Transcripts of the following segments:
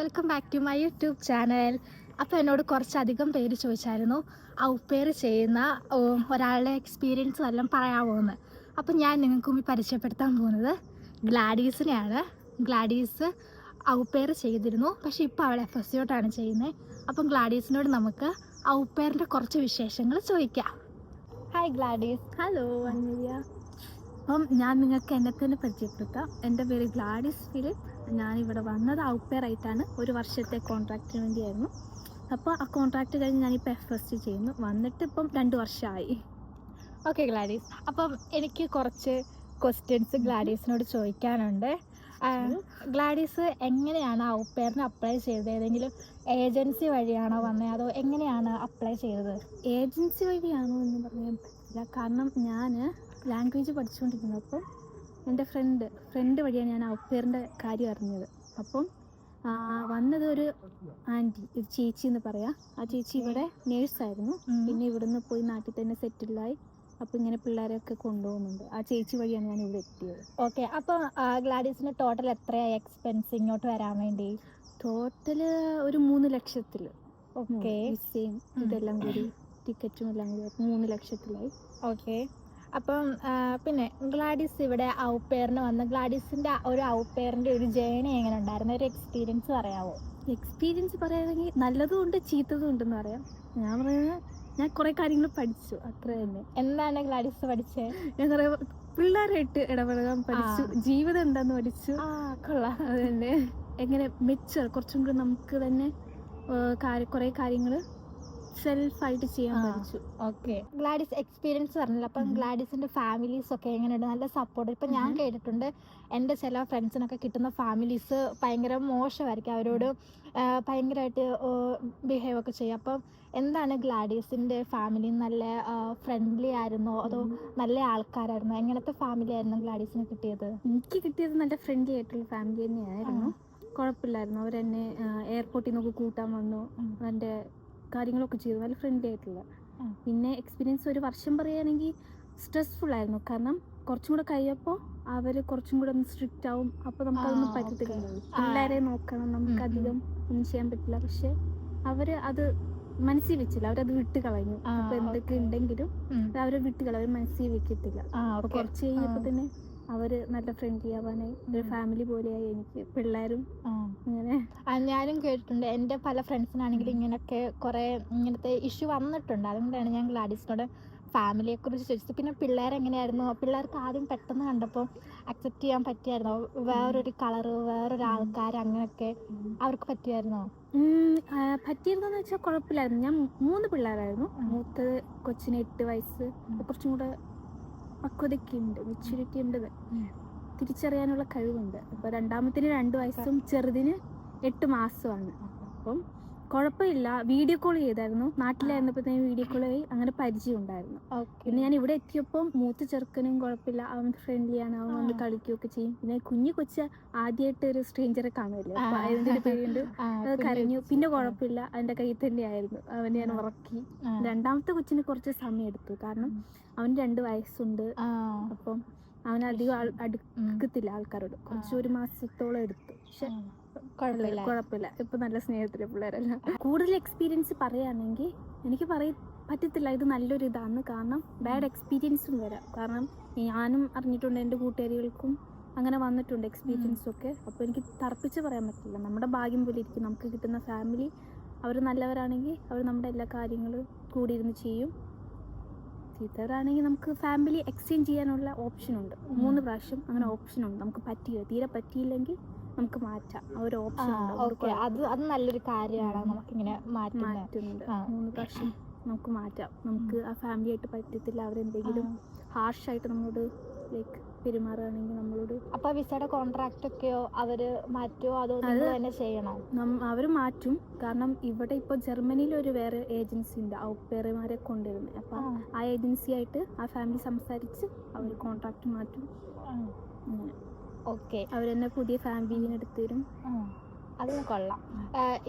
Welcome back to my YouTube channel. അപ്പോൾ എന്നോട് കുറച്ചധികം പേര് ചോദിച്ചായിരുന്നു ഔപ്പേർ ചെയ്യുന്ന ഒരാളുടെ എക്സ്പീരിയൻസ് വല്ലതും പറയാമോ എന്ന്. അപ്പം ഞാൻ നിങ്ങൾക്കും പരിചയപ്പെടുത്താൻ പോകുന്നത് ഗ്ലാഡീസിനെയാണ്. ഗ്ലാഡീസ് ഔപ്പേർ ചെയ്തിരുന്നു, പക്ഷേ ഇപ്പോൾ അവൾ FSCോട്ടാണ് ചെയ്യുന്നത്. അപ്പം ഗ്ലാഡീസിനോട് നമുക്ക് ഔപ്പേറിൻ്റെ കുറച്ച് വിശേഷങ്ങൾ ചോദിക്കാം. Hi Gladys. ഹലോ അന്വിയ. അപ്പം ഞാൻ നിങ്ങൾക്ക് എന്നെ തന്നെ പരിചയപ്പെടുത്താം. എൻ്റെ പേര് ഗ്ലാഡീസ് ഫിലിപ്പ്. ഞാനിവിടെ വന്നത് ഔപ്പേർ ആയിട്ടാണ്. ഒരു വർഷത്തെ കോൺട്രാക്റ്റിന് വേണ്ടിയായിരുന്നു. അപ്പോൾ ആ കോൺട്രാക്റ്റ് കഴിഞ്ഞ് ഞാനിപ്പോൾ FSC ചെയ്യുന്നു. വന്നിട്ട് ഇപ്പം 2 വർഷമായി. ഓക്കെ ഗ്ലാഡീസ്, അപ്പം എനിക്ക് കുറച്ച് ക്വസ്റ്റ്യൻസ് ഗ്ലാഡീസിനോട് ചോദിക്കാനുണ്ട്. ഗ്ലാഡീസ് എങ്ങനെയാണ് ഔപ്പേറിന് അപ്ലൈ ചെയ്തത്? ഏതെങ്കിലും ഏജൻസി വഴിയാണോ വന്നത്, അതോ എങ്ങനെയാണ് അപ്ലൈ ചെയ്തത്? ഏജൻസി വഴിയാണോ എന്ന് പറയാൻ പറ്റില്ല, കാരണം ഞാൻ ലാംഗ്വേജ് പഠിച്ചുകൊണ്ടിരുന്നപ്പം എൻ്റെ ഫ്രണ്ട് വഴിയാണ് ഞാൻ ഔപ്പേറിൻ്റെ കാര്യം അറിഞ്ഞത്. അപ്പം വന്നത് ഒരു ആൻറ്റി, ഒരു ചേച്ചി എന്ന് പറയാം. ആ ചേച്ചി ഇവിടെ നേഴ്സായിരുന്നു. പിന്നെ ഇവിടുന്ന് പോയി നാട്ടിൽ തന്നെ സെറ്റിലായി. അപ്പോൾ ഇങ്ങനെ പിള്ളേരെയൊക്കെ കൊണ്ടുപോകുന്നുണ്ട്. ആ ചേച്ചി വഴിയാണ് ഞാൻ ഇവിടെ എത്തിയത്. ഓക്കെ, അപ്പോൾ ഗ്ലാഡീസിന് ടോട്ടൽ എത്രയായി എക്സ്പെൻസ് ഇങ്ങോട്ട് വരാൻ വേണ്ടി? ടോട്ടൽ ഒരു 3 ലക്ഷത്തിൽ. ഓക്കെ, വിസയും ഇതെല്ലാം കൂടി ടിക്കറ്റും എല്ലാം കൂടി 3 ലക്ഷത്തിലായി. ഓക്കെ, അപ്പം പിന്നെ ഗ്ലാഡീസ് ഇവിടെ ഔപ്പേറിന് വന്ന് ഗ്ലാഡീസിൻ്റെ ഒരു ഔപ്പേറിൻ്റെ ഒരു ജേണി എങ്ങനെ ഉണ്ടായിരുന്നു? ഒരു എക്സ്പീരിയൻസ് പറയാമോ? എക്സ്പീരിയൻസ് പറയുകയാണെങ്കിൽ നല്ലതും ഉണ്ട് ചീത്തതും ഉണ്ടെന്ന് പറയാം. ഞാൻ പറയുന്നത് ഞാൻ കുറേ കാര്യങ്ങൾ പഠിച്ചു, അത്ര തന്നെ. എന്താണ് ഗ്ലാഡീസ് പഠിച്ചത്? ഞാൻ കുറേ പിള്ളേരായിട്ട് ഇടപഴകാൻ പഠിച്ചു, ജീവിതം എന്താന്ന് പഠിച്ചു. കൊള്ളാം. അത് തന്നെ എങ്ങനെ കുറച്ചും കൂടി നമുക്ക് തന്നെ കുറേ കാര്യങ്ങൾ സെൽഫായിട്ട് ചെയ്യാൻ പഠിച്ചു. ഓക്കെ, ഗ്ലാഡീസ് എക്സ്പീരിയൻസ് പറഞ്ഞില്ല. അപ്പം ഗ്ലാഡീസിൻ്റെ ഫാമിലീസ് ഒക്കെ എങ്ങനെയുണ്ട്? നല്ല സപ്പോർട്ട്. ഇപ്പം ഞാൻ കേട്ടിട്ടുണ്ട് എൻ്റെ ചില ഫ്രണ്ട്സിനൊക്കെ കിട്ടുന്ന ഫാമിലീസ് ഭയങ്കര മോശമായിരിക്കും, അവരോട് ഭയങ്കരമായിട്ട് ബിഹേവ് ഒക്കെ ചെയ്യും. അപ്പം എന്താണ് ഗ്ലാഡീസിൻ്റെ ഫാമിലി? നല്ല ഫ്രണ്ട്ലി ആയിരുന്നോ, അതോ നല്ല ആൾക്കാരായിരുന്നോ? എങ്ങനത്തെ ഫാമിലി ആയിരുന്നു ഗ്ലാഡീസിന് കിട്ടിയത്? എനിക്ക് കിട്ടിയത് നല്ല ഫ്രണ്ട്ലി ആയിട്ടുള്ള ഫാമിലി തന്നെയായിരുന്നു. കുഴപ്പമില്ലായിരുന്നു. അവരെന്നെ എയർപോർട്ടിൽ നിന്നൊക്കെ കൂട്ടാൻ വന്നു, എൻ്റെ കാര്യങ്ങളൊക്കെ ചെയ്തു. നല്ല ഫ്രണ്ട്ലി ആയിട്ടുള്ള. പിന്നെ എക്സ്പീരിയൻസ് ഒരു വർഷം പറയുകയാണെങ്കിൽ സ്ട്രെസ്ഫുൾ ആയിരുന്നു, കാരണം കുറച്ചും കൂടെ കഴിയപ്പോൾ അവർ കുറച്ചും കൂടെ ഒന്ന് സ്ട്രിക്റ്റ് ആവും. അപ്പോൾ നമുക്കതൊന്നും പറ്റത്തില്ല. പിള്ളേരെ നോക്കണം, നമുക്കധികം ഒന്നും ചെയ്യാൻ പറ്റില്ല. പക്ഷെ അവർ അത് മനസ്സിൽ വെച്ചില്ല, അവരത് വിട്ട് കളഞ്ഞു. അപ്പോൾ എന്തൊക്കെ ഉണ്ടെങ്കിലും അവർ വിട്ട് കളയും, അവർ മനസ്സിൽ വെക്കത്തില്ല. അപ്പോൾ കുറച്ച് കഴിഞ്ഞപ്പോൾ തന്നെ അവർ നല്ല ഫ്രണ്ട്ലി ആവാനായി, ഒരു ഫാമിലി പോലെയായി. എനിക്ക് പിള്ളേരും അങ്ങനെ. ഞാനും കേട്ടിട്ടുണ്ട്, എൻ്റെ പല ഫ്രണ്ട്സിനാണെങ്കിലും ഇങ്ങനെയൊക്കെ കുറേ ഇങ്ങനത്തെ ഇഷ്യൂ വന്നിട്ടുണ്ട്. അതുകൊണ്ടാണ് ഞാൻ ഗ്ലാഡീസിനോട് ഫാമിലിയെക്കുറിച്ച് ചോദിച്ചത്. പിന്നെ പിള്ളേരെങ്ങനെയായിരുന്നു? പിള്ളേർക്ക് ആദ്യം പെട്ടെന്ന് കണ്ടപ്പോൾ അക്സെപ്റ്റ് ചെയ്യാൻ പറ്റിയായിരുന്നോ? വേറൊരു കളറ്, വേറൊരു ആൾക്കാർ, അങ്ങനെയൊക്കെ അവർക്ക് പറ്റിയായിരുന്നോ? പറ്റിയിരുന്നെന്ന് വെച്ചാൽ കുഴപ്പമില്ലായിരുന്നു. ഞാൻ 3 പിള്ളേരായിരുന്നു. മൂത്തത് കൊച്ചിന് 8 വയസ്സ്. കുറച്ചും കൂടെ പക്വതയൊക്കെ ഉണ്ട്, മെച്യൂരിറ്റി ഉണ്ട്, തിരിച്ചറിയാനുള്ള കഴിവുണ്ട്. അപ്പോൾ രണ്ടാമത്തിന് 2 വയസ്സും ചെറുതിന് 8 മാസമാണ്. അപ്പം കുഴപ്പമില്ല. വീഡിയോ കോൾ ചെയ്തായിരുന്നു. നാട്ടിലായിരുന്നപ്പോഴത്തേക്കും വീഡിയോ കോൾ ആയി, അങ്ങനെ പരിചയം ഉണ്ടായിരുന്നു. പിന്നെ ഞാൻ ഇവിടെ എത്തിയപ്പം മൂത്ത ചെറുക്കനും കുഴപ്പമില്ല, അവൻ ഫ്രണ്ട്ലിയാണ്, അവൻ വന്ന് കളിക്കുകയൊക്കെ ചെയ്യും. പിന്നെ കുഞ്ഞു കൊച്ച് ആദ്യമായിട്ട് ഒരു സ്ട്രേഞ്ചറെ കാണുമല്ലോ, അപ്പോൾ അതിൻ്റെ ഒരു പേരുണ്ട്, അത് കരഞ്ഞു. പിന്നെ കുഴപ്പമില്ല, അതിൻ്റെ കയ്യിൽ തന്നെയായിരുന്നു, അവനെ ഞാൻ ഉറക്കി. രണ്ടാമത്തെ കൊച്ചിന് കുറച്ച് സമയം എടുത്തു, കാരണം അവന് 2 വയസ്സുണ്ട്. അപ്പം അവനധികം അടുക്കത്തില്ല ആൾക്കാരോട്. കുറച്ച് 1 മാസത്തോളം എടുത്തു. പക്ഷെ കുഴപ്പമില്ല, ഇപ്പൊ നല്ല സ്നേഹത്തിലെ പിള്ളേരല്ല. കൂടുതൽ എക്സ്പീരിയൻസ് പറയുകയാണെങ്കിൽ എനിക്ക് പറ്റത്തില്ല ഇത് നല്ലൊരു ഇതാണ്, കാരണം ബാഡ് എക്സ്പീരിയൻസും വരാം. കാരണം ഞാനും അറിഞ്ഞിട്ടുണ്ട്, എൻ്റെ കൂട്ടുകാരികൾക്കും അങ്ങനെ വന്നിട്ടുണ്ട് എക്സ്പീരിയൻസും ഒക്കെ. അപ്പോൾ എനിക്ക് തറപ്പിച്ച് പറയാൻ പറ്റില്ല. നമ്മുടെ ഭാഗ്യം പോലെ ഇരിക്കും. നമുക്ക് കിട്ടുന്ന ഫാമിലി അവർ നല്ലവരാണെങ്കിൽ അവർ നമ്മുടെ എല്ലാ കാര്യങ്ങളും കൂടി ഇരുന്ന് ചെയ്യും. ചീത്തവരാണെങ്കിൽ നമുക്ക് ഫാമിലി എക്സ്ചേഞ്ച് ചെയ്യാനുള്ള ഓപ്ഷനുണ്ട്. 3 പ്രാവശ്യം അങ്ങനെ ഓപ്ഷനുണ്ട്. നമുക്ക് തീരെ പറ്റിയില്ലെങ്കിൽ നമുക്ക് മാറ്റാം, ആ ഒരു ഓപ്ഷൻ ഉണ്ട്. അത് നല്ലൊരു കാര്യമാണ്, നമുക്കിങ്ങനെ മാറ്റുന്നുണ്ട്. 3 പ്രാവശ്യം നമുക്ക് മാറ്റാം. നമുക്ക് ആ ഫാമിലി ആയിട്ട് പറ്റത്തില്ല, അവരെന്തെങ്കിലും ഹാർഷായിട്ട് നമ്മളോട് പെരുമാറുകയാണെങ്കിൽ നമ്മളോട്. അപ്പോൾ വിസയുടെ കോൺട്രാക്റ്റ് ഒക്കെയോ അവർ മാറ്റുമോ, അതോ നിങ്ങൾ തന്നെ ചെയ്യണോ? അവർ മാറ്റും, കാരണം ഇവിടെ ഇപ്പോൾ ജർമ്മനിയിൽ ഒരു വേറെ ഏജൻസി ഉണ്ട് ഔപ്പേറുമാരെ കൊണ്ടുവരുന്നത്. അപ്പം ആ ഏജൻസി ആയിട്ട് ആ ഫാമിലി സംസാരിച്ച് അവർ കോൺട്രാക്റ്റ് മാറ്റും. ഓക്കെ, അവരെന്നെ പുതിയ ഫാമിലിനെ എടുത്തു തരും. അത് കൊള്ളാം.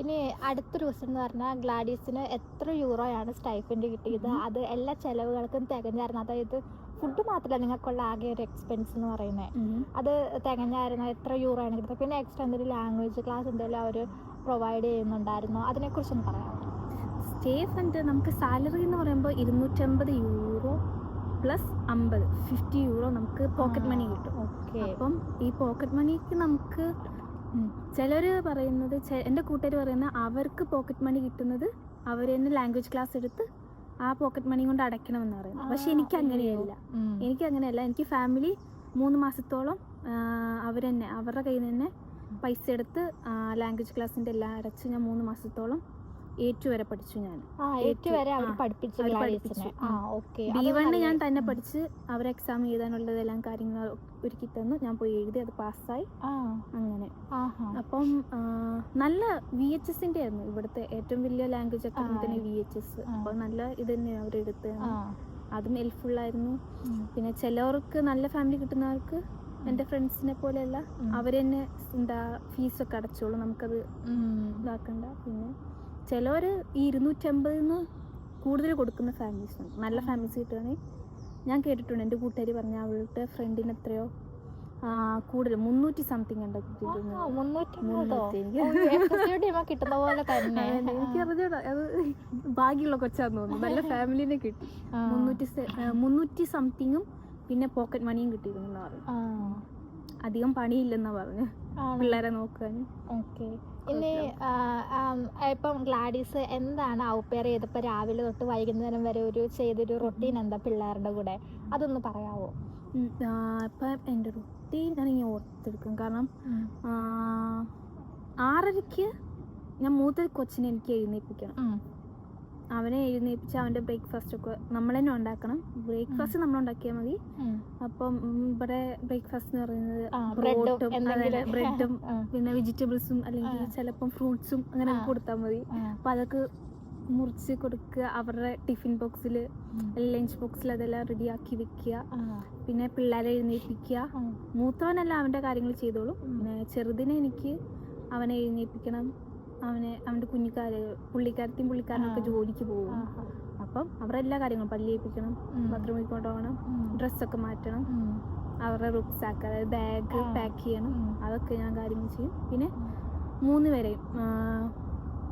ഇനി അടുത്തൊരു ക്വസ്റ്റ്യൻ എന്ന് പറഞ്ഞാൽ, ഗ്ലാഡീസിന് എത്ര യൂറോയാണ് സ്റ്റൈഫൻഡ് കിട്ടിയത്? അത് എല്ലാ ചിലവുകൾക്കും തികഞ്ഞായിരുന്നു? അതായത് ഫുഡ് മാത്രമല്ല നിങ്ങൾക്കുള്ള ആകെ ഒരു എക്സ്പെൻസ് എന്ന് പറയുന്നത്, അത് തികഞ്ഞായിരുന്നു? എത്ര യൂറോ ആണ് കിട്ടുന്നത്? പിന്നെ എക്സ്ട്രാ എന്തെങ്കിലും ലാംഗ്വേജ് ക്ലാസ് എന്തെങ്കിലും അവർ പ്രൊവൈഡ് ചെയ്യുന്നുണ്ടായിരുന്നോ? അതിനെക്കുറിച്ചൊന്ന് പറയാമോ? സ്റ്റേ ഫണ്ട് നമുക്ക് സാലറി എന്ന് പറയുമ്പോൾ 250 യൂറോ പ്ലസ് 50 യൂറോ നമുക്ക് പോക്കറ്റ് മണി കിട്ടും. ഓക്കെ. അപ്പം ഈ പോക്കറ്റ് മണിക്ക് നമുക്ക് ചിലർ പറയുന്നത്, എൻ്റെ കൂട്ടുകാർ പറയുന്നത് അവർക്ക് പോക്കറ്റ് മണി കിട്ടുന്നത് അവർ തന്നെ ലാംഗ്വേജ് ക്ലാസ് എടുത്ത് ആ പോക്കറ്റ് മണി കൊണ്ട് അടയ്ക്കണമെന്ന് പറയുന്നത്. പക്ഷെ എനിക്കങ്ങനെയല്ല. എനിക്ക് ഫാമിലി 3 മാസത്തോളം അവർ തന്നെ അവരുടെ കയ്യിൽ നിന്ന് തന്നെ പൈസ എടുത്ത് ലാംഗ്വേജ് ക്ലാസ്സിൻ്റെ എല്ലാം അടച്ച് ഞാൻ 3 മാസത്തോളം A2 വരെ പഠിച്ചു. ഞാൻ B1 ഞാൻ തന്നെ പഠിച്ച് അവർ എക്സാം എഴുതാനുള്ളതെല്ലാം കാര്യങ്ങൾ ഒരുക്കി തന്നു. ഞാൻ പോയി എഴുതി, അത് പാസ്സായി. അങ്ങനെ അപ്പം നല്ല VHSന്റെ ആയിരുന്നു ഇവിടുത്തെ ഏറ്റവും വലിയ ലാംഗ്വേജ് അക്കാദമി VHS. അപ്പോൾ നല്ല ഇത് തന്നെയാണ് അവരെടുത്ത്, അതും ഹെൽപ്ഫുള്ളായിരുന്നു. പിന്നെ ചിലവർക്ക് നല്ല ഫാമിലി കിട്ടുന്നവർക്ക് എൻ്റെ ഫ്രണ്ട്സിനെ പോലെയല്ല, അവർ തന്നെ എന്താ ഫീസൊക്കെ അടച്ചോളൂ, നമുക്കത് ഇതാക്കണ്ട. പിന്നെ ചിലവർ ഈ 250 കൂടുതൽ കൊടുക്കുന്ന ഫാമിലീസ് ഉണ്ട്. നല്ല ഫാമിലീസ് കിട്ടുകയാണെങ്കിൽ ഞാൻ കേട്ടിട്ടുണ്ട്, എൻ്റെ കൂട്ടുകാർ പറഞ്ഞ അവളുടെ ഫ്രണ്ടിന് എത്രയോ കൂടുതൽ 300 സംതിങ് ഉണ്ട് കിട്ടിയിട്ടുണ്ട്. എനിക്ക് അറിഞ്ഞൂടാ, അത് ഭാഗ്യമുള്ള കൊച്ചാന്ന് തോന്നുന്നു. നല്ല ഫാമിലിനെ കിട്ടി. 300 സംതിങ്ങും പിന്നെ പോക്കറ്റ് മണിയും കിട്ടിയിരുന്നു പറഞ്ഞു. അധികം പണിയില്ലെന്നാ പറഞ്ഞു പിള്ളേരെ നോക്കാൻ. ഓക്കെ. ഇനി ഇപ്പം ഗ്ലാഡീസ് എന്താണ് ഔപ്പയർ ചെയ്തപ്പോൾ രാവിലെ തൊട്ട് വൈകുന്നേരം വരെ ചെയ്തൊരു റൊട്ടീൻ എന്താ പിള്ളേരുടെ കൂടെ, അതൊന്ന് പറയാവോ? ഇപ്പം എൻ്റെ റൊട്ടീൻ ഞാനിങ്ങനെ ഓർത്തെടുക്കും. കാരണം 6:30 ഞാൻ മൂത്ത കൊച്ചിനെ എനിക്ക് എഴുന്നേൽപ്പിക്കണം. അവനെ എഴുന്നേൽപ്പിച്ച് അവൻ്റെ ബ്രേക്ക്ഫാസ്റ്റ് ഒക്കെ നമ്മൾ തന്നെ ഉണ്ടാക്കണം. ബ്രേക്ക്ഫാസ്റ്റ് നമ്മൾ ഉണ്ടാക്കിയാൽ മതി. അപ്പം ഇവിടെ ബ്രേക്ക്ഫാസ്റ്റ് എന്ന് പറയുന്നത് ബ്രെഡും പിന്നെ വെജിറ്റബിൾസും അല്ലെങ്കിൽ ചിലപ്പം ഫ്രൂട്ട്സും അങ്ങനെ കൊടുത്താൽ മതി. അപ്പം അതൊക്കെ മുറിച്ച് കൊടുക്കുക. അവരുടെ ടിഫിൻ ബോക്സിൽ ലഞ്ച് ബോക്സിൽ അതെല്ലാം റെഡിയാക്കി വെക്കുക. പിന്നെ പിള്ളേരെ എഴുന്നേൽപ്പിക്കുക. മൂത്തവനെല്ലാം അവൻ്റെ കാര്യങ്ങൾ ചെയ്തോളും. പിന്നെ ചെറുതിനെ എനിക്ക് അവനെ എഴുന്നേൽപ്പിക്കണം. അവൻ്റെ പുള്ളിക്കാരനൊക്കെ ജോലിക്ക് പോകും. അപ്പം അവരുടെ എല്ലാ കാര്യങ്ങളും പല്ലിയേൽപ്പിക്കണം, ബാത്റൂമിൽ കൊണ്ടുപോകണം, ഡ്രസ്സൊക്കെ മാറ്റണം, അവരുടെ റുക്സാക്ക് അതായത് ബാഗ് പാക്ക് ചെയ്യണം. അതൊക്കെ ഞാൻ കാര്യങ്ങൾ ചെയ്യും. പിന്നെ 3 പേരെയും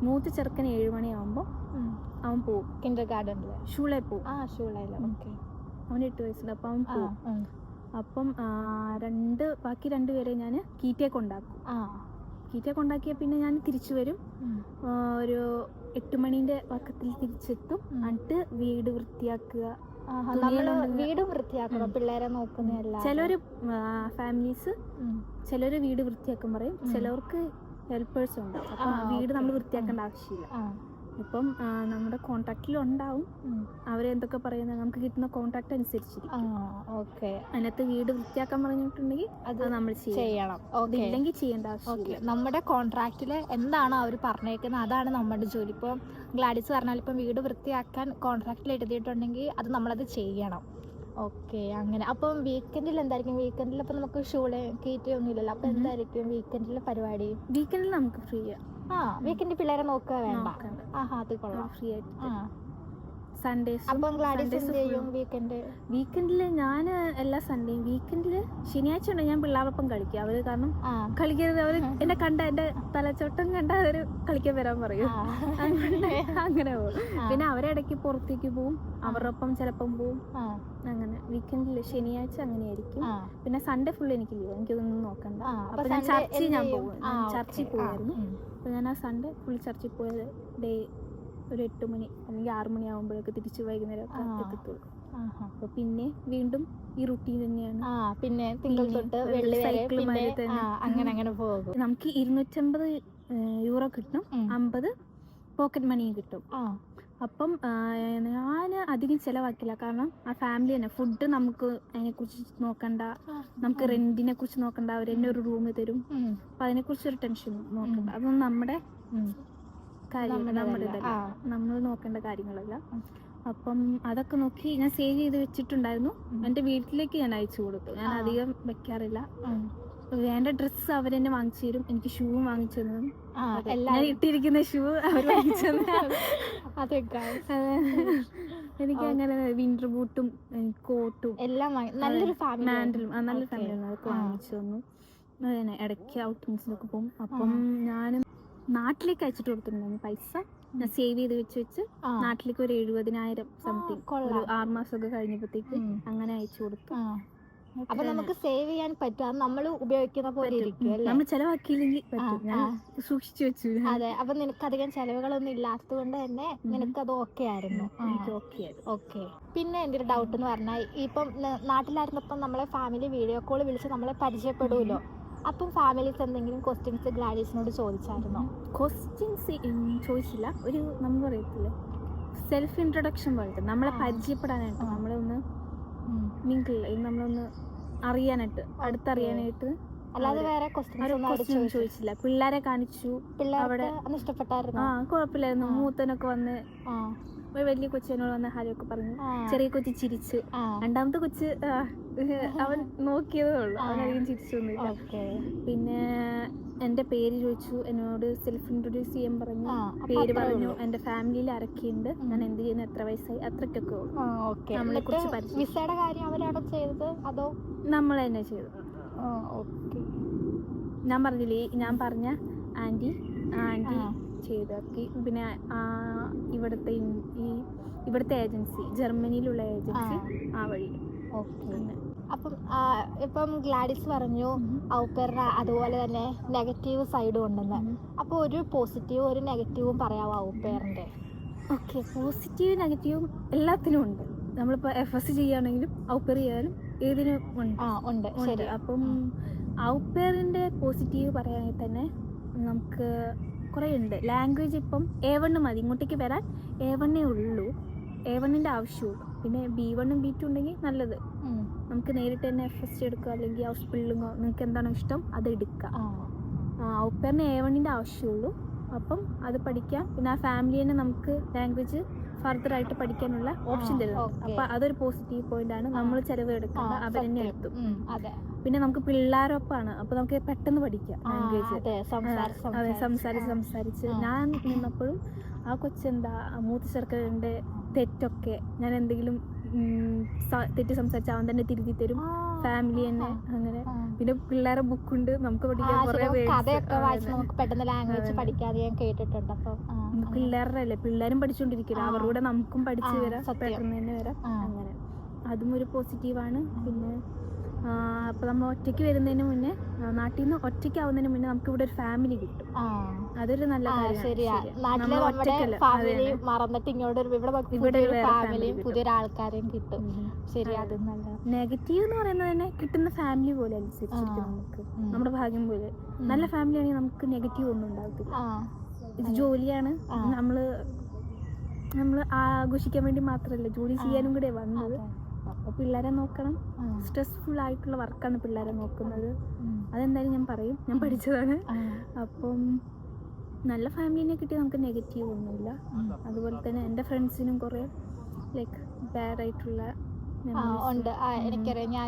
മൂത്ത ചെറുക്കൻ 7 മണിയാകുമ്പോൾ അവൻ പോവും കിൻഡർഗാർട്ടനിൽ, ഷൂളയിൽ പോവും. അവന് 8 വയസ്സുണ്ട്. അപ്പം അവൻ പോവും. അപ്പം ബാക്കി 2 പേരെ ഞാൻ കീറ്റയെ കൊണ്ടാക്കും. കീറ്റയെ കൊണ്ടാക്കിയാൽ പിന്നെ ഞാൻ തിരിച്ചു വരും. ഒരു 8 മണീൻ്റെ പക്കത്തിൽ തിരിച്ചെത്തും. എന്നിട്ട് വീട് വൃത്തിയാക്കുക. വീട് വൃത്തിയാക്കണം, പിള്ളേരെ നോക്കുന്നതല്ല. ചിലർ ഫാമിലീസ് ചിലർ വീട് വൃത്തിയാക്കാൻ പറയും, ചിലവർക്ക് ഹെൽപ്പേഴ്സ് ഉണ്ട്. അപ്പം വീട് നമ്മൾ വൃത്തിയാക്കേണ്ട ആവശ്യമില്ല. ഇപ്പം നമ്മുടെ കോൺടാക്റ്റിലുണ്ടാവും അവരെന്തൊക്കെ പറയുന്നത്, നമുക്ക് കിട്ടുന്ന കോൺടാക്ട് അനുസരിച്ചിരിക്കും. അതിനകത്ത് വീട് വൃത്തിയാക്കാൻ പറഞ്ഞിട്ടുണ്ടെങ്കിൽ അത് നമ്മൾ ചെയ്യണം, ഇല്ലെങ്കിൽ ചെയ്യേണ്ട ആവശ്യമില്ല. നമ്മുടെ കോൺട്രാക്റ്റിൽ എന്താണോ അവർ പറഞ്ഞേക്കുന്നത് അതാണ് നമ്മുടെ ജോലി. ഇപ്പോൾ ഗ്ലാഡിസ് പറഞ്ഞാൽ ഇപ്പം വീട് വൃത്തിയാക്കാൻ കോൺട്രാക്റ്റിൽ എഴുതിയിട്ടുണ്ടെങ്കിൽ അത് നമ്മളത് ചെയ്യണം. ഓക്കെ, അങ്ങനെ. അപ്പം വീക്കെൻഡിൽ എന്തായിരിക്കും? വീക്കെൻഡിൽ അപ്പം നമുക്ക് കീറ്റ ഒന്നും ഇല്ലല്ലോ, അപ്പം എന്തായിരിക്കും വീക്കെൻഡിൽ പരിപാടി? വീക്കെൻഡിൽ നമുക്ക് ഫ്രീ ആണ്. വീക്കെൻഡിൽ പിള്ളേരെ നോക്കുക വേണ്ട. അത് കൊള്ളാം, ഫ്രീ ആയിട്ട്. സൺഡേസ് വീക്കെൻഡിൽ ഞാൻ എല്ലാ സൺഡേയും വീക്കെൻഡിൽ ശനിയാഴ്ച ഉണ്ട് ഞാൻ പിള്ളേരൊപ്പം കളിക്കുക. അവര് കാരണം കളിക്കരുത്, അവര് എന്നെ കണ്ട എന്റെ തലച്ചോട്ടം കണ്ട അവര് കളിക്കാൻ വരാൻ പറയും. അങ്ങനെ പോകും. പിന്നെ അവരിടയ്ക്ക് പുറത്തേക്ക് പോവും, അവരുടെ ഒപ്പം ചിലപ്പം പോവും. അങ്ങനെ വീക്കെൻഡിൽ ശനിയാഴ്ച അങ്ങനെയായിരിക്കും. പിന്നെ സൺഡേ ഫുൾ എനിക്ക് ലീവ്, എനിക്കതൊന്നും നോക്കണ്ട. അപ്പൊ ഞാൻ ചർച്ചിൽ പോയായിരുന്നു. അപ്പൊ ഞാൻ ആ സൺഡേ ഫുൾ ചർച്ചിൽ പോയത് ഡേ ഒരു 8 മണി അല്ലെങ്കിൽ 6 മണി ആകുമ്പോഴൊക്കെ തിരിച്ച് വൈകുന്നേരം എത്തത്തുള്ളൂ. അപ്പൊ പിന്നെ വീണ്ടും ഈ റുട്ടീൻ തന്നെയാണ്. പിന്നെ തിങ്കൾ തൊട്ട് വെള്ളി വരെ അങ്ങനെ പോകും. നമുക്ക് 250 യൂറോ കിട്ടും, 50 പോക്കറ്റ് മണിയും കിട്ടും. അപ്പം ഞാൻ അധികം ചിലവാക്കില്ല, കാരണം ആ ഫാമിലി തന്നെ ഫുഡ് നമുക്ക് അതിനെക്കുറിച്ച് നോക്കണ്ട, നമുക്ക് റെന്റിനെ കുറിച്ച് നോക്കണ്ട, അവർ തന്നെ ഒരു റൂം തരും. അപ്പം അതിനെക്കുറിച്ചൊരു ടെൻഷൻ നോക്കണ്ട. അതൊന്നും നമ്മുടെ നമ്മൾ നോക്കേണ്ട കാര്യങ്ങളല്ല. അപ്പം അതൊക്കെ നോക്കി ഞാൻ സേവ് ചെയ്ത് വെച്ചിട്ടുണ്ടായിരുന്നു. എൻ്റെ വീട്ടിലേക്ക് ഞാൻ അയച്ചു കൊടുത്തു. ഞാൻ അധികം വെക്കാറില്ല. വേണ്ട ഡ്രസ്സ് അവരെന്നെ വാങ്ങിച്ചു തരും. എനിക്ക് ഷൂ വാങ്ങിച്ചു തന്നതും ഞാൻ ഇട്ടിരിക്കുന്ന ഷൂ അവർ വാങ്ങിച്ചു തന്നു. എനിക്ക് അങ്ങനെ വിന്റർ ബൂട്ടും കോട്ടും എല്ലാം മാൻഡലും നല്ല ഫാമിലിയാണ്, അതൊക്കെ വാങ്ങിച്ചു തന്നു. അതന്നെ ഇടയ്ക്ക് ഔട്ടിങ്സിനൊക്കെ പോകും. അപ്പം ഞാനും നാട്ടിലേക്ക് അയച്ചിട്ട് കൊടുത്തിട്ടുണ്ടായിരുന്നു പൈസ. ഞാൻ സേവ് ചെയ്ത് വെച്ച് നാട്ടിലേക്ക് ഒരു 70,000 സംതിങ് ഒരു 6 മാസമൊക്കെ കഴിഞ്ഞപ്പോഴത്തേക്ക് അങ്ങനെ അയച്ചു കൊടുത്തു. അപ്പൊ നമുക്ക് സേവ് ചെയ്യാൻ പറ്റും, അത് നമ്മൾ ഉപയോഗിക്കുന്ന പോലെ ഇരിക്കും അല്ലേ? നമ്മൾ ചെലവാക്കിയില്ലെങ്കിൽ സൂക്ഷിച്ചു വെച്ചു. അതെ, അപ്പൊ നിനക്ക് അധികം ചെലവുകളൊന്നും ഇല്ലാത്തത് കൊണ്ട് തന്നെ നിനക്കത് ഓക്കെ ആയിരുന്നു. ഓക്കെ. പിന്നെ എൻ്റെ ഒരു ഡൗട്ട് എന്ന് പറഞ്ഞാൽ, ഇപ്പം നാട്ടിലായിരുന്നപ്പം നമ്മളെ ഫാമിലി വീഡിയോ കോൾ വിളിച്ച് നമ്മളെ പരിചയപ്പെടുമല്ലോ, അപ്പം ഫാമിലീസ് എന്തെങ്കിലും ക്വസ്റ്റ്യൻസ് ഗ്ലാഡീസിനോട് ചോദിച്ചായിരുന്നോ? ക്വസ്റ്റ്യൻസ് ചോദിച്ചില്ല. ഒരു നമ്മൾ പറയത്തില്ലേ സെൽഫ് ഇൻട്രൊഡക്ഷൻ പോലത്തെ, നമ്മളെ പരിചയപ്പെടാനായിട്ട്, നമ്മളെ ഒന്ന് മിങ്കിൾ, നമ്മളൊന്ന് അറിയാനായിട്ട്, അടുത്തറിയാനായിട്ട്. അല്ലാതെ വേറെ ക്വസ്റ്റ്യൻസ് ചോദിച്ചില്ല. പിള്ളേരെ കാണിച്ചു. അവിടെ ഇഷ്ടപ്പെട്ടായിരുന്നു? കുഴപ്പമില്ലായിരുന്നു. മൂത്തനൊക്കെ വന്ന് വലിയ കൊച്ചിനോട് വന്ന് ഹരിയൊക്കെ പറഞ്ഞു. ചെറിയ കൊച്ചി ചിരിച്ചു. രണ്ടാമത്തെ കൊച്ച് അവൻ നോക്കിയതേ ഉള്ളൂ, അവനധികം ചിരിച്ചൊന്നുമില്ല. പിന്നെ എൻ്റെ പേര് ചോദിച്ചു, എന്നോട് സെൽഫ് ഇൻട്രൊഡ്യൂസ് ചെയ്യാൻ പറഞ്ഞു, പേര് പറഞ്ഞു, എൻ്റെ ഫാമിലിയിൽ ആരൊക്കെയുണ്ട്, ഞാൻ എന്ത് ചെയ്യുന്നു, എത്ര വയസ്സായി, അത്രയ്ക്കൊക്കെ നമ്മളെ കുറിച്ച് പരിചയം. വിസയുടെ കാര്യം അവരാണോ ചെയ്തത് അതോ നമ്മൾ തന്നെ ചെയ്തത്? ഞാൻ പറഞ്ഞില്ലേ, ഞാൻ പറഞ്ഞ ആൻറ്റി ചെയ്താക്കി. പിന്നെ ഇവിടുത്തെ ഏജൻസി, ജർമ്മനിയിലുള്ള ഏജൻസി, ആ വഴി. അപ്പം ഇപ്പം ഗ്ലാഡിസ് പറഞ്ഞു ഔപ്പേറിന് അതുപോലെ തന്നെ നെഗറ്റീവ് സൈഡും ഉണ്ടെന്ന്. അപ്പോൾ ഒരു പോസിറ്റീവും ഒരു നെഗറ്റീവും പറയാമോ ഔപ്പേറിൻ്റെ? ഓക്കെ, പോസിറ്റീവ് നെഗറ്റീവും എല്ലാത്തിനും ഉണ്ട്. നമ്മളിപ്പോൾ FS ചെയ്യുകയാണെങ്കിലും ഔപ്പേർ ചെയ്യാനും ഏതിനും ഉണ്ട്. ശരി. അപ്പം ഔപ്പേറിൻ്റെ പോസിറ്റീവ് പറയുകയാണെങ്കിൽ തന്നെ നമുക്ക് കുറേ ഉണ്ട്. ലാംഗ്വേജ് ഇപ്പം A1 മതി, ഇങ്ങോട്ടേക്ക് വരാൻ A1 ഉള്ളൂ, A1ൻ്റെ ആവശ്യമുള്ളൂ. പിന്നെ B1 B2 ഉണ്ടെങ്കിൽ നല്ലത്. നമുക്ക് നേരിട്ട് തന്നെ FS എടുക്കുക, അല്ലെങ്കിൽ ഹൗസ് ബിൽഡിങ്ങോ, നിങ്ങൾക്ക് എന്താണോ ഇഷ്ടം അത് എടുക്കാം. ഔപ്പേറിന് A1ൻ്റെ ആവശ്യമുള്ളൂ. അപ്പം അത് പഠിക്കാം. പിന്നെ ആ ഫാമിലി തന്നെ നമുക്ക് ലാംഗ്വേജ് ഫർദർ ആയിട്ട് പഠിക്കാനുള്ള ഓപ്ഷൻ തരുന്നത്. അപ്പം അതൊരു പോസിറ്റീവ് പോയിന്റ് ആണ്. നമ്മൾ ചിലവ് എടുക്കേണ്ട, അവർ തന്നെ എടുത്തു. പിന്നെ നമുക്ക് പിള്ളേരൊപ്പമാണ്, അപ്പോൾ നമുക്ക് പെട്ടെന്ന് പഠിക്കാം ലാംഗ്വേജ്. അതെ, സംസാരിച്ച് ഞാൻ നിന്നപ്പോഴും ആ കൊച്ചെന്താ മൂത്ത ചെറുക്കൻ്റെ തെറ്റൊക്കെ, ഞാൻ എന്തെങ്കിലും തെറ്റ് സംസാരിച്ച് അവൻ തന്നെ തിരുത്തി തരും, ഫാമിലി തന്നെ. അങ്ങനെ പിന്നെ പിള്ളേരെ ബുക്കുണ്ട്, നമുക്ക് പഠിക്കാൻ കുറേ പിള്ളേരുടെ അല്ലേ, പിള്ളേരും പഠിച്ചുകൊണ്ടിരിക്കില്ല, അവരുടെ നമുക്കും പഠിച്ചു വരാം, പെട്ടെന്ന് തന്നെ വരാം. അങ്ങനെ അതും ഒരു പോസിറ്റീവാണ്. പിന്നെ അപ്പോൾ നമ്മൾ ഒറ്റയ്ക്ക് വരുന്നതിന് മുന്നേ, നാട്ടിൽ നിന്ന് ഒറ്റയ്ക്കാവുന്നതിന് മുന്നേ നമുക്ക് ഇവിടെ ഒരു ഫാമിലി കിട്ടും. അതൊരു നല്ല കാര്യമാണ്. നെഗറ്റീവ് എന്ന് പറയുന്നത് തന്നെ കിട്ടുന്ന ഫാമിലി പോലെ അനുസരിച്ചിരിക്കും നമുക്ക്, നമ്മുടെ ഭാഗ്യം പോലെ. നല്ല ഫാമിലി ആണെങ്കിൽ നമുക്ക് നെഗറ്റീവ് ഒന്നും ഉണ്ടാകത്തില്ല. ഇത് ജോലിയാണ്, നമ്മൾ ആഘോഷിക്കാൻ വേണ്ടി മാത്രമല്ല, ജോലി ചെയ്യാനും കൂടെ വന്നത്. അപ്പോൾ പിള്ളേരെ നോക്കണം. സ്ട്രെസ്ഫുൾ ആയിട്ടുള്ള വർക്കാണ് പിള്ളേരെ നോക്കുന്നത്. അതെന്തായാലും ഞാൻ പറയും, ഞാൻ പഠിച്ചതാണ്. അപ്പം നല്ല ഫാമിലിനെ കിട്ടി നമുക്ക് നെഗറ്റീവ് ഒന്നുമില്ല. അതുപോലെ തന്നെ എൻ്റെ ഫ്രണ്ട്സിനും കുറേ ലൈക്ക് ബാഡ് ആയിട്ടുള്ള ഉണ്ട്. എനിക്കറിയാം, ഞാൻ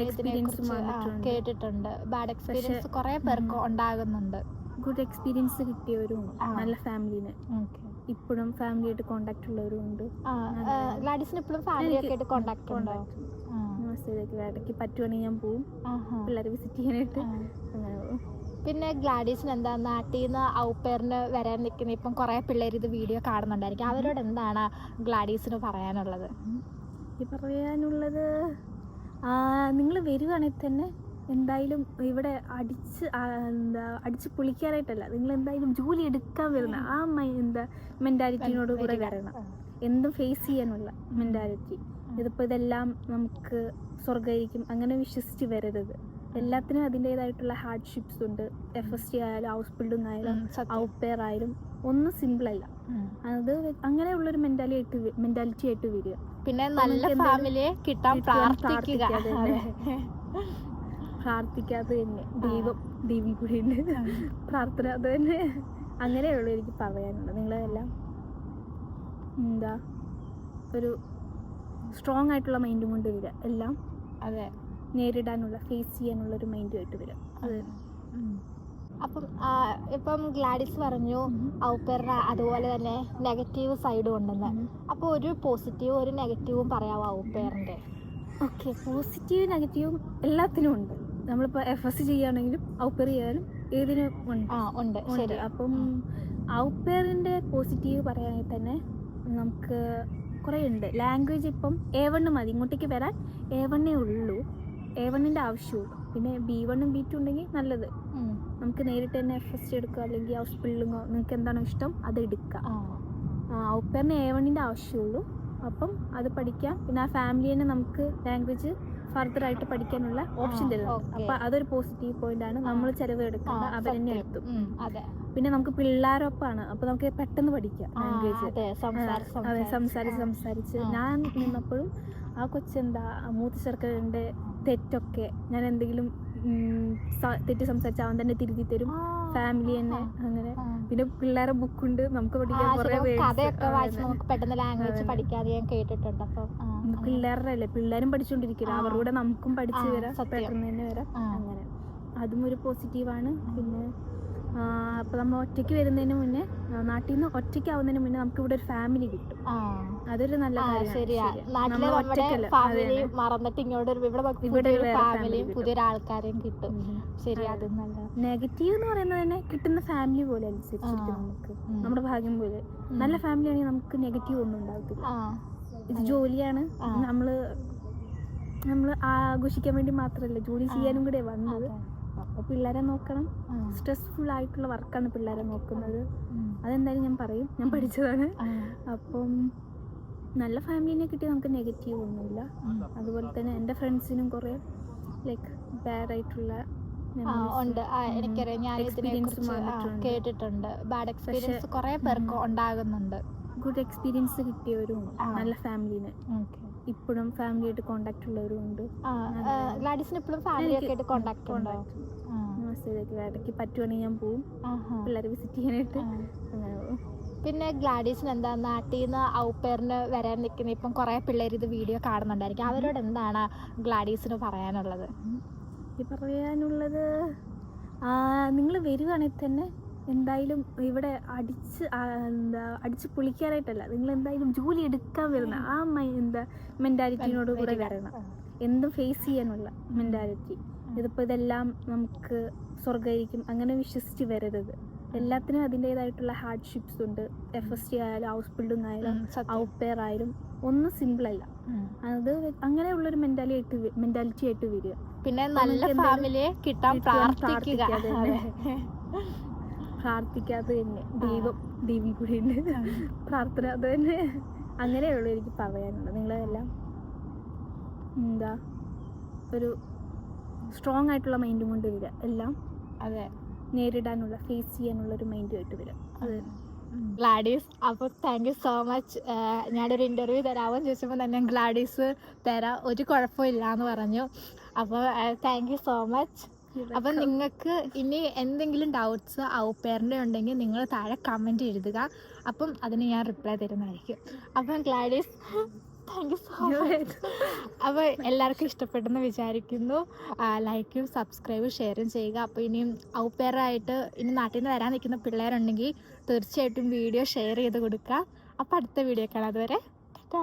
കേട്ടിട്ടുണ്ട്. ബാഡ് എക്സ്പീരിയൻസ് കുറേ പേർക്ക് ഉണ്ടാകുന്നുണ്ട്. ഗുഡ് എക്സ്പീരിയൻസ് കിട്ടിയവരും നല്ല ഫാമിലിന് ഇപ്പോഴും ഫാമിലിയായിട്ട് കോണ്ടാക്ട് ഉള്ളവരും ഉണ്ട്. ഇടയ്ക്ക് പറ്റുവാണെങ്കിൽ ഞാൻ പോവും, പിള്ളേരെ വിസിറ്റ് ചെയ്യാനായിട്ട്. അങ്ങനെ പോകും. പിന്നെ ഗ്ലാഡീസിന് എന്താ നാട്ടിൽ നിന്ന് ഔപ്പേറിന് വരാൻ നിൽക്കുന്ന ഇപ്പം കുറേ പിള്ളേർ ഇത് വീഡിയോ കാണുന്നുണ്ടായിരിക്കും, അവരോട് എന്താണ് ഗ്ലാഡീസിന് പറയാനുള്ളത്? നിങ്ങൾ വരുവാണെങ്കിൽ തന്നെ എന്തായാലും ഇവിടെ അടിച്ച് പൊളിക്കാനായിട്ടല്ല, നിങ്ങൾ എന്തായാലും ജോലി എടുക്കാൻ വരുന്ന ആ മെൻറ്റാലിറ്റിനോട് കൂടെ വരണം. എന്തും ഫേസ് ചെയ്യാനുള്ള മെൻറ്റാലിറ്റി. ഇതിപ്പോൾ ഇതെല്ലാം നമുക്ക് സ്വർഗ്ഗമായിരിക്കും അങ്ങനെ വിശ്വസിച്ച് വരരുത്. എല്ലാത്തിനും അതിൻ്റേതായിട്ടുള്ള ഹാർഡ്ഷിപ്സ് ഉണ്ട്. FST ആയാലും ഹൗസ് ബിൽഡിംഗ് ആയാലും ഔപ്പേർ ആയാലും ഒന്നും സിമ്പിളല്ല. അത് അങ്ങനെയുള്ളൊരു മെൻറ്റാലിറ്റി ആയിട്ട് വരിക. പിന്നെ നല്ല ഫാമിലിയെ കിട്ടാൻ പ്രാർത്ഥിക്കാതെ തന്നെ ദൈവം കൂടി ഉണ്ട്, പ്രാർത്ഥന അത് തന്നെ. അങ്ങനെയുള്ളൂ എനിക്ക് പറയാനുള്ളത്. നിങ്ങളെല്ലാം എന്താ ഒരു സ്ട്രോങ് ആയിട്ടുള്ള മൈൻഡും കൊണ്ട് വരിക, എല്ലാം അതെ നേരിടാനുള്ള ഫേസ് ചെയ്യാനുള്ള ഒരു മൈൻഡുമായിട്ട് വരിക. അത് അപ്പം ഇപ്പം ഗ്ലാഡിസ് പറഞ്ഞു ഔപ്പേറിന് അതുപോലെ തന്നെ നെഗറ്റീവ് സൈഡും ഉണ്ടെന്ന്. അപ്പോൾ ഒരു പോസിറ്റീവും ഒരു നെഗറ്റീവും പറയാമോ ഔപ്പേറിൻ്റെ? ഓക്കെ, പോസിറ്റീവ് നെഗറ്റീവും എല്ലാത്തിനും ഉണ്ട്. നമ്മളിപ്പോൾ FS ചെയ്യുകയാണെങ്കിലും ഔപ്പേർ ചെയ്യാനും ഏതിനും ഉണ്ട്. ശരി. അപ്പം ഔപ്പേറിൻ്റെ പോസിറ്റീവ് പറയുകയാണെങ്കിൽ തന്നെ നമുക്ക് കുറേ ഉണ്ട്. ലാംഗ്വേജ് ഇപ്പം A1 മതി, ഇങ്ങോട്ടേക്ക് വരാൻ A1 ഉള്ളൂ, A1 ആവശ്യമുള്ളൂ. പിന്നെ B1 B2 ഉണ്ടെങ്കിൽ നല്ലത്. നമുക്ക് നേരിട്ട് തന്നെ FST എടുക്കുക, അല്ലെങ്കിൽ ഹൗസ് ബിൽഡിങ്ങോ നിങ്ങൾക്ക് എന്താണോ ഇഷ്ടം അത് എടുക്കാം. ഔപ്പേറിന് A1 ആവശ്യമുള്ളൂ. അപ്പം അത് പഠിക്കാം. പിന്നെ ആ ഫാമിലി തന്നെ നമുക്ക് ലാംഗ്വേജ് ഫർദർ ആയിട്ട് പഠിക്കാനുള്ള ഓപ്ഷൻ തരുന്നത്. അപ്പം അതൊരു പോസിറ്റീവ് പോയിന്റ് ആണ്. നമ്മൾ ചിലവ് എടുക്കേണ്ട, അവർ തന്നെ എടുത്തു. പിന്നെ നമുക്ക് പിള്ളേരൊപ്പമാണ്, അപ്പോൾ നമുക്ക് പെട്ടെന്ന് പഠിക്കാം ലാംഗ്വേജ്. അതെ, സംസാരിച്ച് ഞാൻ നിന്നപ്പോഴും ആ കൊച്ചെന്താ മൂത്ത ചെറുക്കൻ്റെ തെറ്റൊക്കെ ഞാൻ എന്തെങ്കിലും തെറ്റ് സംസാരിച്ച് അവൻ തന്നെ തിരുത്തി തരും, ഫാമിലി തന്നെ അങ്ങനെ. പിന്നെ പിള്ളേരെ ബുക്കുണ്ട്, നമുക്ക് പഠിക്കാൻ കുറേ പിള്ളേരുടെ അല്ലേ, പിള്ളേരും പഠിച്ചുകൊണ്ടിരിക്കില്ല, അവരുടെ നമുക്കും പഠിച്ചു വരാം, പെട്ടെന്ന് തന്നെ വരാം. അങ്ങനെ അതും ഒരു പോസിറ്റീവാണ്. പിന്നെ അപ്പോൾ നമ്മൾ ഒറ്റയ്ക്ക് വരുന്നതിന് മുന്നേ, നാട്ടിൽ നിന്ന് ഒറ്റയ്ക്കാവുന്നതിന് മുന്നേ നമുക്ക് ഇവിടെ ഒരു ഫാമിലി കിട്ടും. അതൊരു നല്ല നെഗറ്റീവ് എന്ന് പറയുന്നത് തന്നെ കിട്ടുന്ന ഫാമിലി പോലെ അനുസരിച്ചിരിക്കും നമുക്ക്, നമ്മുടെ ഭാഗ്യം പോലെ. നല്ല ഫാമിലി ആണെങ്കിൽ നമുക്ക് നെഗറ്റീവ് ഒന്നും ഉണ്ടാകത്തില്ല. ഇത് ജോലിയാണ്, നമ്മൾ ആഘോഷിക്കാൻ വേണ്ടി മാത്രമല്ല, ജോലി ചെയ്യാനും കൂടെ വന്നത്. അപ്പോൾ പിള്ളേരെ നോക്കണം. സ്ട്രെസ്ഫുൾ ആയിട്ടുള്ള വർക്കാണ് പിള്ളേരെ നോക്കുന്നത്. അതെന്തായാലും ഞാൻ പറയും, ഞാൻ പഠിച്ചതാണ്. അപ്പം നല്ല ഫാമിലിനെ കിട്ടി നമുക്ക് നെഗറ്റീവ് ഒന്നുമില്ല. അതുപോലെ തന്നെ എൻ്റെ ഫ്രണ്ട്സിനും കുറേ ലൈക്ക് ബാഡ് ആയിട്ടുള്ള കേട്ടിട്ടുണ്ട്. ബാഡ് എക്സ്പീരിയൻസ് കുറേ പേർക്ക് ഉണ്ടാകുന്നുണ്ട്. ഗുഡ് എക്സ്പീരിയൻസ് കിട്ടിയവരും നല്ല ഫാമിലിനെ ഇപ്പോഴും ഫാമിലിയായിട്ട് കോണ്ടാക്ട് ഉള്ളവരും ഉണ്ട്. ഇടയ്ക്ക് പറ്റുവാണെങ്കിൽ ഞാൻ പോവും, പിള്ളേരെ വിസിറ്റ് ചെയ്യാനായിട്ട് അങ്ങനെ പോകും. പിന്നെ ഗ്ലാഡീസിന് എന്താ നാട്ടിൽ നിന്ന് ഔപ്പേറിന് വരാൻ നിൽക്കുന്ന ഇപ്പം കുറേ പിള്ളേർ ഇത് വീഡിയോ കാണുന്നുണ്ടായിരിക്കും, അവരോട് എന്താണ് ഗ്ലാഡീസിന് പറയാനുള്ളത്? നിങ്ങൾ വരികയാണെങ്കിൽ തന്നെ എന്തായാലും ഇവിടെ അടിച്ച് പൊളിക്കാനായിട്ടല്ല, നിങ്ങൾ എന്തായാലും ജോലി എടുക്കാൻ വരുന്ന ആ മെൻറ്റാലിറ്റിയോട് കൂടെ വരണം. എന്തും ഫേസ് ചെയ്യാനുള്ള മെൻറ്റാലിറ്റി. ഇതിപ്പോൾ ഇതെല്ലാം നമുക്ക് സ്വർഗ്ഗമായിരിക്കും അങ്ങനെ വിശ്വസിച്ച് വരരുത്. എല്ലാത്തിനും അതിൻ്റേതായിട്ടുള്ള ഹാർഡ്ഷിപ്സ് ഉണ്ട്. FST ആയാലും ഹൗസ് ബിൽഡിംഗ് ആയാലും ഔപ്പേർ ആയാലും ഒന്നും സിമ്പിളല്ല. അത് അങ്ങനെയുള്ളൊരു മെൻറ്റാലിറ്റി ആയിട്ട് വരിക. പിന്നെ നല്ല ഫാമിലിയെ കിട്ടാൻ പ്രാർത്ഥിക്കാതെ തന്നെ ദൈവം കൂടി ഉണ്ട്, പ്രാർത്ഥന അത് തന്നെ. അങ്ങനെയുള്ളൂ എനിക്ക് പറയാനുള്ളത്. നിങ്ങളെല്ലാം എന്താ ഒരു സ്ട്രോങ് ആയിട്ടുള്ള മൈൻഡും കൊണ്ട് വരിക, എല്ലാം അതെ നേരിടാനുള്ള ഫേസ് ചെയ്യാനുള്ള ഒരു മൈൻഡുമായിട്ട് വരിക. അത് ഗ്ലാഡീസ്, അപ്പോൾ താങ്ക് യു സോ മച്ച്. ഞാനൊരു ഇൻ്റർവ്യൂ തരാമെന്ന് ചോദിച്ചപ്പോൾ തന്നെ ഗ്ലാഡീസ് തരാം, ഒരു കുഴപ്പമില്ല എന്ന് പറഞ്ഞു. അപ്പോൾ താങ്ക് യു സോ മച്ച്. അപ്പം നിങ്ങൾക്ക് ഇനി എന്തെങ്കിലും ഡൗട്ട്സ് ഔപ്പേറിൻ്റെ ഉണ്ടെങ്കിൽ നിങ്ങൾ താഴെ കമൻറ്റ് എഴുതുക, അപ്പം അതിന് ഞാൻ റിപ്ലൈ തരുന്നതായിരിക്കും. അപ്പം Gladys thank you so much. അപ്പോൾ എല്ലാവർക്കും ഇഷ്ടപ്പെട്ടെന്ന് വിചാരിക്കുന്നു. ലൈക്കും സബ്സ്ക്രൈബും ഷെയറും ചെയ്യുക. അപ്പോൾ ഇനിയും ഔപ്പേറായിട്ട് ഇനി നാട്ടിൽ നിന്ന് വരാൻ നിൽക്കുന്ന പിള്ളേരുണ്ടെങ്കിൽ തീർച്ചയായിട്ടും വീഡിയോ ഷെയർ ചെയ്ത് കൊടുക്കുക. അപ്പോൾ അടുത്ത വീഡിയോ കാണാം. അതുവരെ ടാറ്റാ.